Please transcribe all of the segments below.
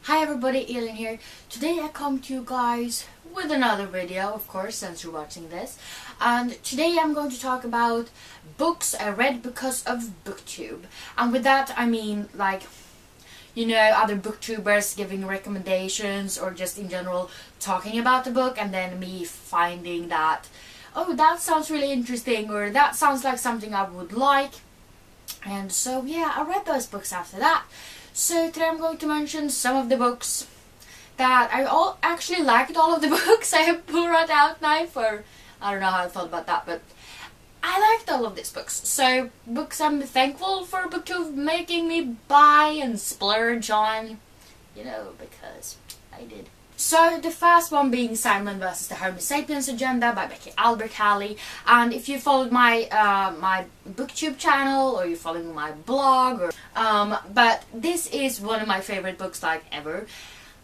Hi everybody, Elin here. Today I come to you guys with another video, of course, since you're watching this. And today I'm going to talk about books I read because of booktube. And with that I mean like, you know, other booktubers giving recommendations or just in general talking about the book and then me finding that, oh, that sounds really interesting or that sounds like something I would like. And so yeah, I read those books after that. So today I'm going to mention some of the books that I actually liked all of the books I have brought out now for, I don't know how I thought about that, but I liked all of these books. So books I'm thankful for BookTube making me buy and splurge on, you know, because I did. So the first one being Simon vs. the Homo Sapiens Agenda by Becky Albertalli. And if you followed my my booktube channel or you're following my blog, or but this is one of my favorite books like ever,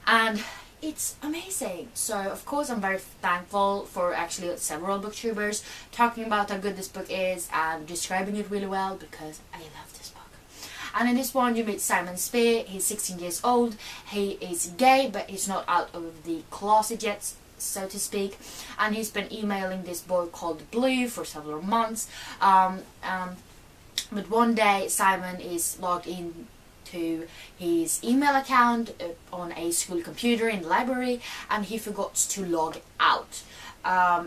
and it's amazing. So of course I'm very thankful for actually several booktubers talking about how good this book is and describing it really well, because I love this book. And in this one you meet Simon Spear. He's 16 years old. He is gay, but he's not out of the closet yet, so to speak. And he's been emailing this boy called Blue for several months. But one day Simon is logged in to his email account on a school computer in the library, and he forgets to log out.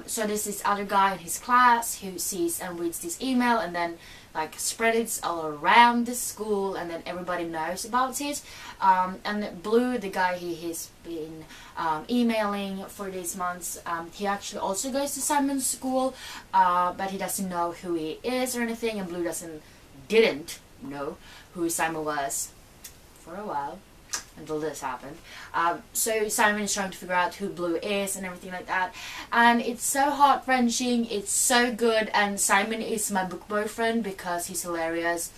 So there's this other guy in his class who sees and reads this email and then like spread it all around the school, and then everybody knows about it. And Blue, the guy he has been emailing for these months, he actually also goes to Simon's school, but he doesn't know who he is or anything, and Blue didn't know who Simon was for a while until this happened. So Simon is trying to figure out who Blue is and everything like that, and it's so heart-wrenching, it's so good. And Simon is my book boyfriend because he's hilarious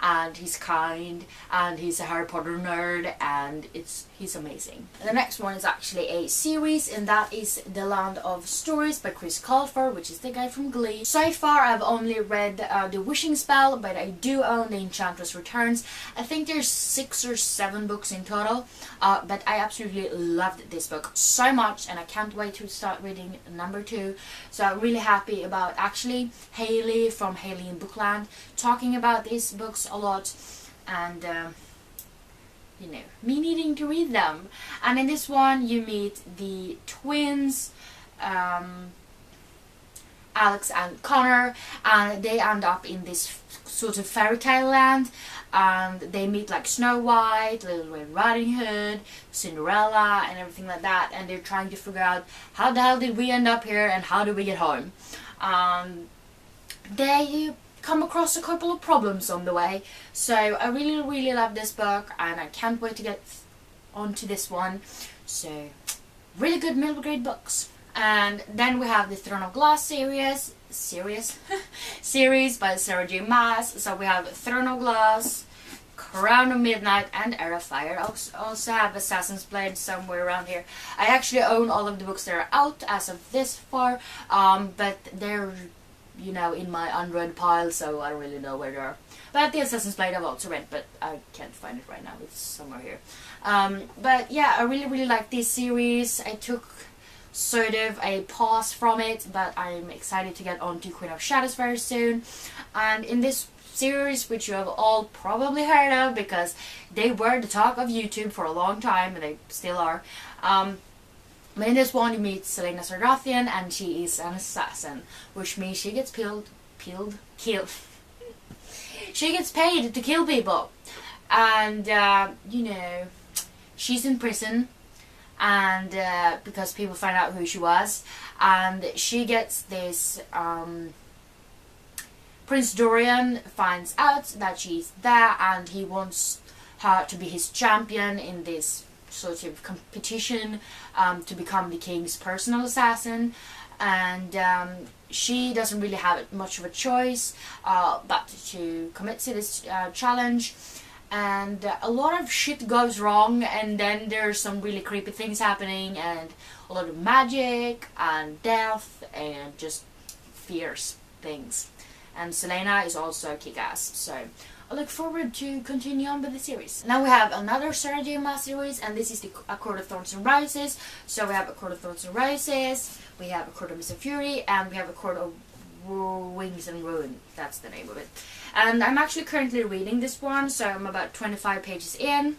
and he's kind and he's a Harry Potter nerd, and he's amazing. And the next one is actually a series, and that is The Land of Stories by Chris Colfer, which is the guy from Glee. So far I've only read The Wishing Spell, but I do own The Enchantress Returns. I think there's 6 or 7 books in total, but I absolutely loved this book so much, and I can't wait to start reading number 2. So I'm really happy about actually Haley from Haley in Bookland talking about these books a lot, and you know, me needing to read them. And in this one you meet the twins, Alex and Connor, and they end up in this sort of fairy tale land, and they meet like Snow White, Little Red Riding Hood, Cinderella and everything like that, and they're trying to figure out how the hell did we end up here and how do we get home. They come across a couple of problems on the way. So I really love this book, and I can't wait to get onto this one. So really good middle grade books. And then we have the Throne of Glass series by Sarah J. Maas. So we have Throne of Glass, Crown of Midnight, and Heir of Fire. I also have Assassin's Blade somewhere around here. I actually own all of the books that are out as of this far, but they're, you know, in my unread pile, so I don't really know where they are. But the Assassin's Blade I've also read, but I can't find it right now. It's somewhere here. But yeah, I really like this series. I took sort of a pause from it, but I'm excited to get on to Queen of Shadows very soon. And in this series, which you have all probably heard of because they were the talk of YouTube for a long time, and they still are, but in this one you meet Selena Sargathian, and she is an assassin, which means she gets killed. She gets paid to kill people, and you know, she's in prison, and because people find out who she was, and she gets this Prince Dorian finds out that she's there, and he wants her to be his champion in this sort of competition to become the king's personal assassin. And she doesn't really have much of a choice but to commit to this challenge. And a lot of shit goes wrong, and then there's some really creepy things happening, and a lot of magic and death and just fierce things. and Selena is also kick-ass. So I look forward to continue on with the series. Now we have another Sarah J. Maas series, and this is the A Court of Thorns and Roses. So we have A Court of Thorns and Roses, we have A Court of Mist and Fury, and we have A Court of Wings and Ruin. That's the name of it. And I'm actually currently reading this one, so I'm about 25 pages in.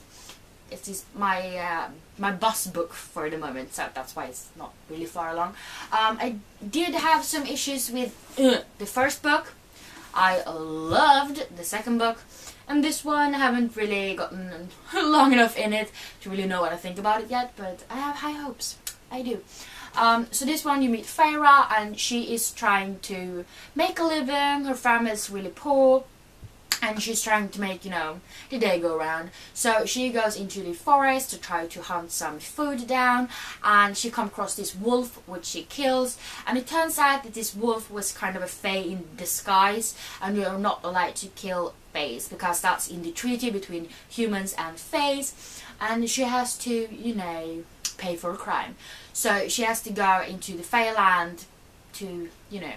It is my my bus book for the moment, so that's why it's not really far along. I did have some issues with the first book. I loved the second book, and this one I haven't really gotten long enough in it to really know what I think about it yet, but I have high hopes. I do. So this one you meet Feyre, and she is trying to make a living. Her family is really poor, and she's trying to make, you know, the day go round. So she goes into the forest to try to hunt some food down, and she comes across this wolf which she kills, and it turns out that this wolf was kind of a fae in disguise, and you're not allowed to kill faes because that's in the treaty between humans and faes, and she has to, you know, pay for a crime. So she has to go into the fae land to, you know,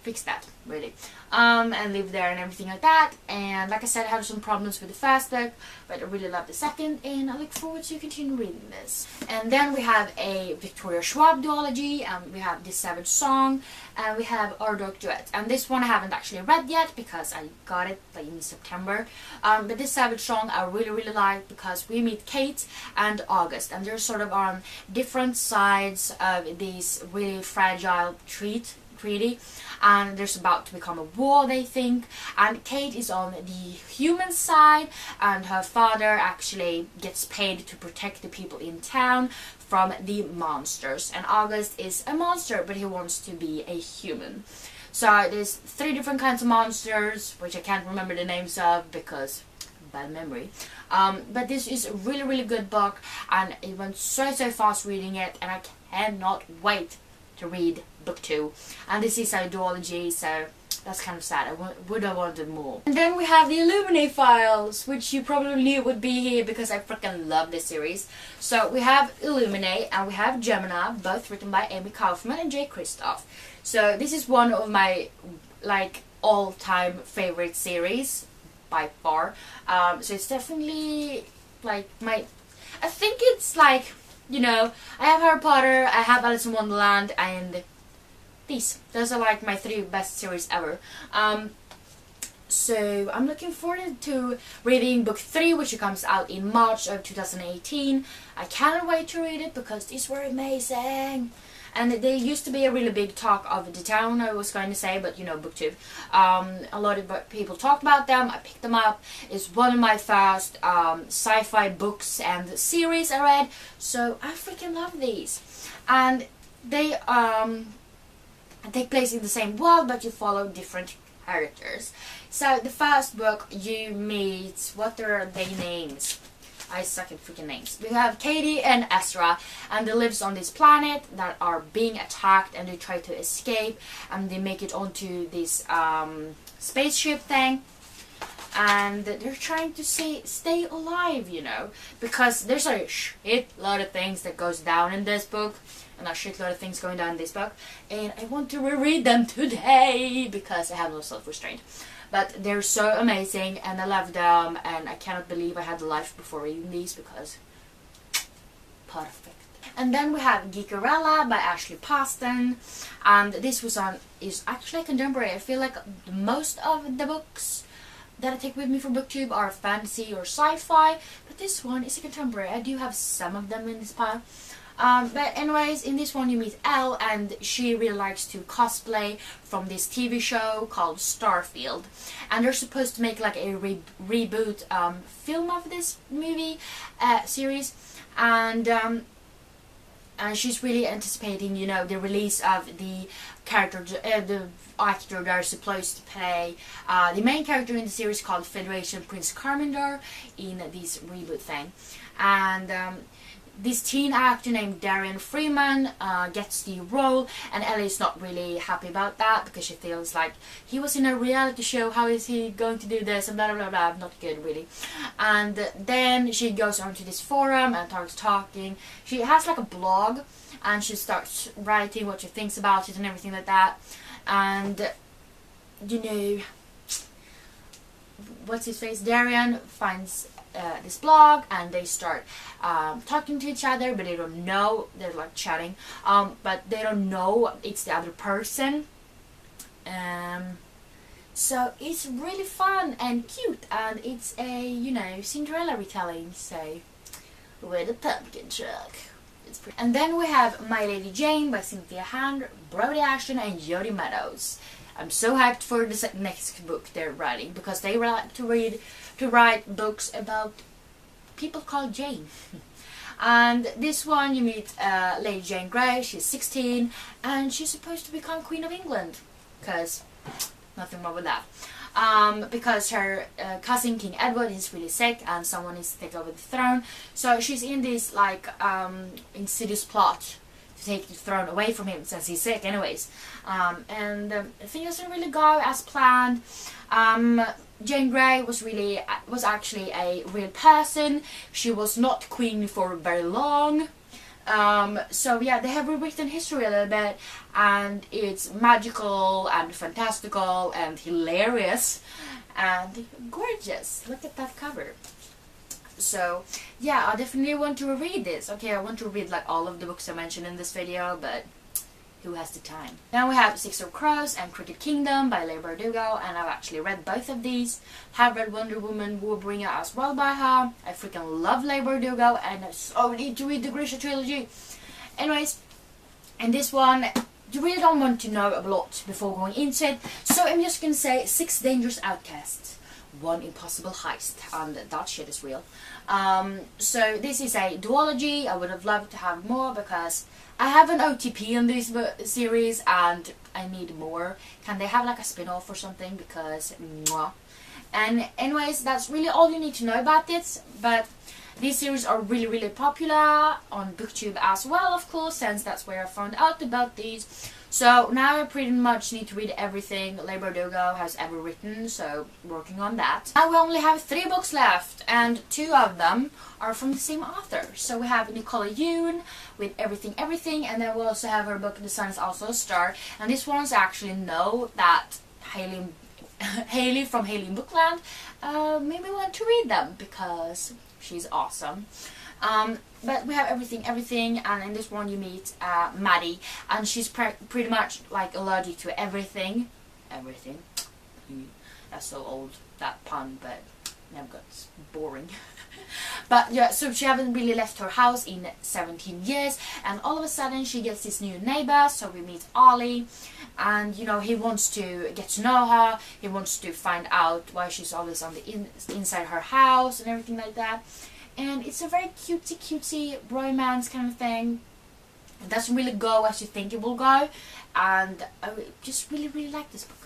fix that, really, and live there and everything like that. And like I said, I had some problems with the first book, but I really love the second, and I look forward to continue reading this. And then we have a Victoria Schwab duology, and we have This Savage Song, and we have Our Dark Duet. And this one I haven't actually read yet because I got it like in September. But This Savage Song I really like because we meet Kate and August, and they're sort of on different sides of this really fragile treaty, and there's about to become a war, they think, and Kate is on the human side, and her father actually gets paid to protect the people in town from the monsters, and August is a monster, but he wants to be a human. So there's 3 different kinds of monsters, which I can't remember the names of because bad memory, but this is a really good book, and it went so fast reading it, and I cannot wait to read book 2, and this is a duology, so that's kind of sad. I would have wanted more. And then we have the Illuminate files, which you probably knew would be here because I freaking love this series. So we have Illuminate and we have Gemini, both written by Amy Kaufman and Jay Kristoff. So this is one of my like all-time favorite series by far. So it's definitely like my, I think it's like, you know, I have Harry Potter, I have Alice in Wonderland, and those are like my 3 best series ever. So I'm looking forward to reading book 3, which comes out in March of 2018. I cannot wait to read it because these were amazing. And they used to be a really big talk of the town, I was going to say, but you know, booktube. A lot of people talked about them. I picked them up. It's one of my first sci-fi books and series I read, so I freaking love these. And they take place in the same world, but you follow different characters. So the first book you meet, what are their names? I suck at freaking names. We have Katie and Ezra, and they live on this planet that are being attacked, and they try to escape, and they make it onto this spaceship thing, and they're trying to stay alive, you know, because there's a shitload of things that goes down in this book, and a shitload of things going down in this book, and I want to reread them today because I have no self-restraint. But they're so amazing, and I love them, and I cannot believe I had the life before reading these because perfect. And then we have Geekerella by Ashley Paston, and this is actually contemporary. I feel like most of the books that I take with me from booktube are fantasy or sci-fi, but this one is a contemporary. I do have some of them in this pile. But anyways, in this one you meet Elle, and she really likes to cosplay from this TV show called Starfield, and they're supposed to make like a reboot film of this movie series, and she's really anticipating, you know, the release of the character, the actor they're supposed to play the main character in the series called Federation Prince Carmindar in this reboot thing, and this teen actor named Darian Freeman gets the role, and Ellie's not really happy about that because she feels like he was in a reality show, how is he going to do this, and blah blah blah, not good really. And then she goes onto this forum and starts talking. She has like a blog, and she starts writing what she thinks about it and everything like that. and you know, what's his face, Darian finds this blog, and they start talking to each other, but they don't know, they're like chatting, but they don't know it's the other person. So it's really fun and cute, and it's a, you know, Cinderella retelling, so with a pumpkin truck. And then we have My Lady Jane by Cynthia Hand, Brody Ashton, and Jodie Meadows. I'm so hyped for the next book they're writing, because they like to write books about people called Jane. And this one you meet Lady Jane Grey. She's 16 and she's supposed to become Queen of England, because nothing wrong with that. Because her cousin King Edward is really sick and someone needs to take over the throne. So she's in this like insidious plot to take the throne away from him since he's sick anyways. And things doesn't really go as planned. Jane Grey was actually a real person. She was not queen for very long. So yeah, they have rewritten history a little bit, and it's magical and fantastical and hilarious and gorgeous. Look at that cover. So yeah, I definitely want to read this. Okay, I want to read like all of the books I mentioned in this video, but who has the time? Now we have Six of Crows and Cricket Kingdom by Leigh Bardugo, and I've actually read both of these. Have read Wonder Woman Warbringer as well by her. I freaking love Leigh Bardugo, and I so need to read the Grisha trilogy. Anyways, in this one, you really don't want to know a lot before going into it, so I'm just gonna say 6 dangerous outcasts, 1 impossible heist, and that shit is real. So this is a duology. I would have loved to have more because I have an OTP in this series and I need more. Can they have like a spin-off or something? Because mwah. And anyways, that's really all you need to know about this. But these series are really popular on booktube as well, of course, since that's where I found out about these. So now I pretty much need to read everything Leigh Bardugo has ever written, so working on that. Now we only have 3 books left, and 2 of them are from the same author. So we have Nicola Yoon with Everything, and then we also have her book The Sun Is Also a Star. And this one's actually know that Hayley from Hayley in Bookland made me want to read them because she's awesome. But we have Everything, and in this one you meet Maddie, and she's pretty much like allergic to everything. That's so old, that pun, but never got boring. But yeah, so she hasn't really left her house in 17 years, and all of a sudden she gets this new neighbor. So we meet Ollie, and you know, he wants to get to know her. He wants to find out why she's always on the inside her house and everything like that. And it's a very cutesy romance kind of thing. It doesn't really go as you think it will go, and I just really like this book.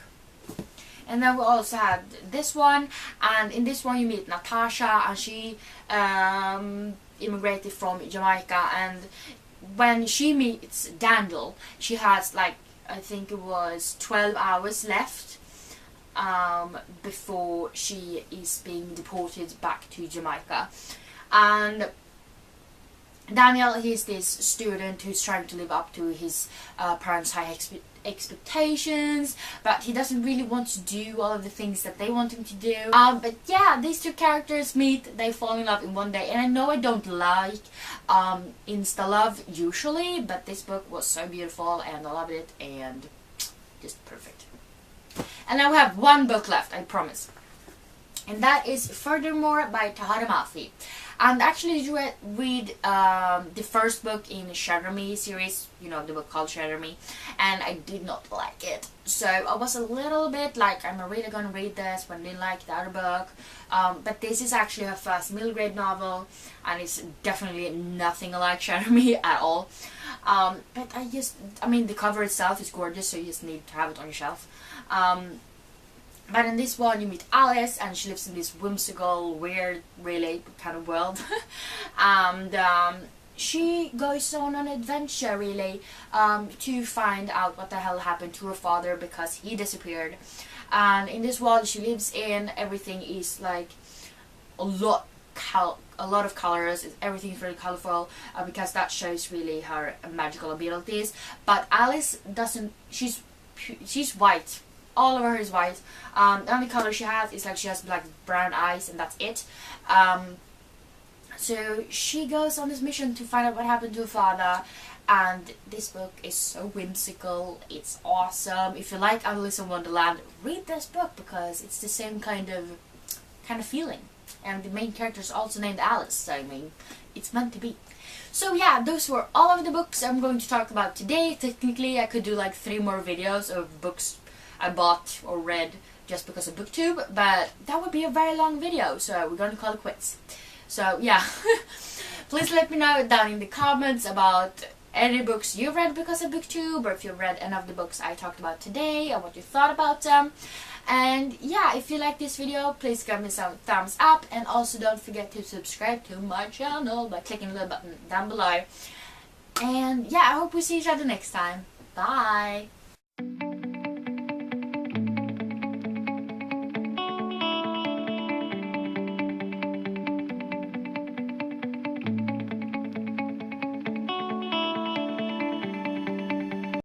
And then we also have this one, and in this one you meet Natasha, and she immigrated from Jamaica, and when she meets Daniel, she has like, I think it was 12 hours left before she is being deported back to Jamaica. And Daniel, he's this student who's trying to live up to his parents' high expectations, but he doesn't really want to do all of the things that they want him to do. But yeah, these 2 characters meet, they fall in love in one day, and I know I don't like insta love usually, but this book was so beautiful and I loved it, and just perfect. And now we have 1 book left, I promise, and that is Furthermore by Tahara Mafi. And actually, did you read the first book in the Shatter Me series, you know, the book called Shatter Me, and I did not like it. So I was a little bit like, I'm really gonna read this, but I didn't like the other book. But this is actually her first middle grade novel, and it's definitely nothing like Shatter Me at all. But I mean, the cover itself is gorgeous, so you just need to have it on your shelf. But in this one you meet Alice, and she lives in this whimsical, weird, really kind of world. And she goes on an adventure really to find out what the hell happened to her father, because he disappeared. And in this world she lives in, everything is like a lot of colors. Everything is really colorful because that shows really her magical abilities. But Alice doesn't. She's she's white. All over her is white. The only color she has is like she has like brown eyes, and that's it. So she goes on this mission to find out what happened to her father, and this book is so whimsical. It's awesome. If you like Alice in Wonderland, read this book because it's the same kind of feeling. And the main character is also named Alice, so I mean, it's meant to be. So yeah, those were all of the books I'm going to talk about today. Technically, I could do like 3 more videos of books I bought or read just because of booktube, but that would be a very long video, so we're going to call it quits. So yeah, please let me know down in the comments about any books you've read because of booktube, or if you've read any of the books I talked about today and what you thought about them. And yeah, if you like this video, please give me some thumbs up, and also don't forget to subscribe to my channel by clicking the little button down below. And yeah, I hope we see each other next time. Bye!